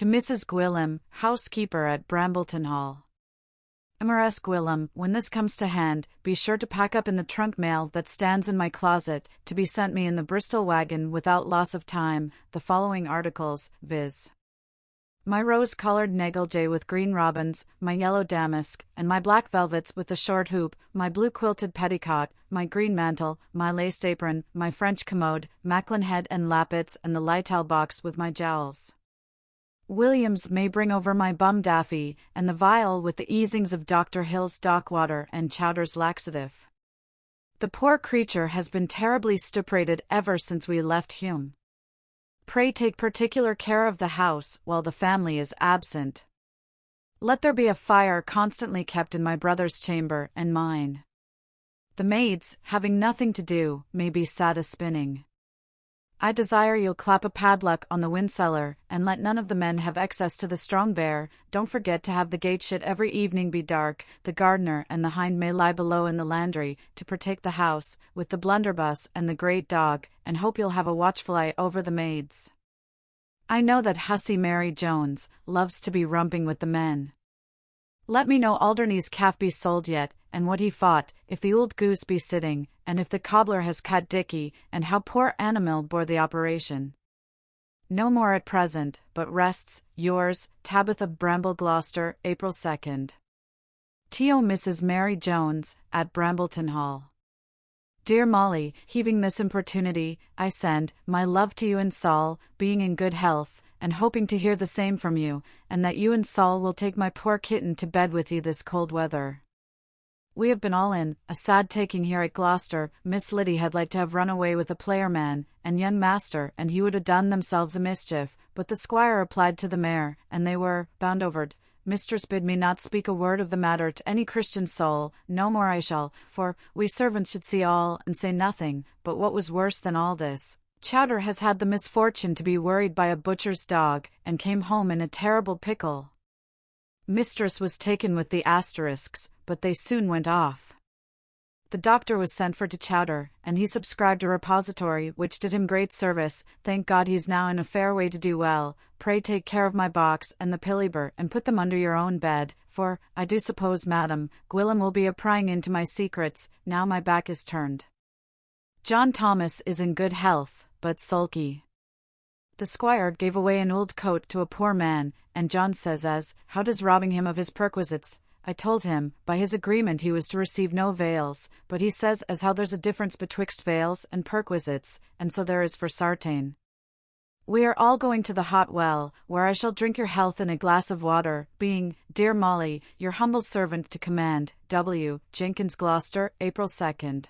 To Mrs. Gwilym, housekeeper at Brambleton Hall. Mrs. Gwilym, when this comes to hand, be sure to pack up in the trunk mail that stands in my closet, to be sent me in the Bristol wagon without loss of time, the following articles, viz. My rose-colored negligee with green robins, my yellow damask, and my black velvets with the short hoop, my blue quilted petticoat, my green mantle, my laced apron, my French commode, Macklin head and lappets, and the Lytel box with my jowls. Williams may bring over my bum daffy, and the vial with the easings of Dr. Hill's dockwater and Chowder's laxative. The poor creature has been terribly stuprated ever since we left Hume. Pray take particular care of the house while the family is absent. Let there be a fire constantly kept in my brother's chamber and mine. The maids, having nothing to do, may be sad a-spinning. I desire you'll clap a padlock on the windcellar, and let none of the men have access to the strong bear. Don't forget to have the gate shut every evening be dark. The gardener and the hind may lie below in the landry, to protect the house, with the blunderbuss and the great dog, and hope you'll have a watchful eye over the maids. I know that hussy Mary Jones loves to be romping with the men. Let me know Alderney's calf be sold yet, and what he fought, if the old goose be sitting, and if the cobbler has cut Dicky, and how poor Animil bore the operation. No more at present, but rests, yours, Tabitha Bramble Gloucester, April 2nd. T.O. Mrs. Mary Jones, at Brambleton Hall. Dear Molly, heaving this importunity, I send my love to you and Saul, being in good health, and hoping to hear the same from you, and that you and Saul will take my poor kitten to bed with you this cold weather. We have been all in a sad taking here at Gloucester. Miss Liddy had like to have run away with a player man, and young master, and he would have done themselves a mischief, but the squire applied to the mayor, and they were bound over't. Mistress bid me not speak a word of the matter to any Christian soul, no more I shall, for we servants should see all and say nothing. But what was worse than all this, Chowder has had the misfortune to be worried by a butcher's dog, and came home in a terrible pickle. Mistress was taken with the asterisks, but they soon went off. The doctor was sent for to Chowder, and he subscribed a repository which did him great service. Thank God he's now in a fair way to do well. Pray take care of my box and the pilliber, and put them under your own bed, for, I do suppose Madam Gwilym will be a-prying into my secrets, now my back is turned. John Thomas is in good health, but sulky. The squire gave away an old coat to a poor man, and John says as, how does robbing him of his perquisites? I told him, by his agreement he was to receive no vails, but he says as how there's a difference betwixt vails and perquisites, and so there is for sartain. We are all going to the hot well, where I shall drink your health in a glass of water, being, dear Molly, your humble servant to command, W. Jenkins Gloucester, April 2nd.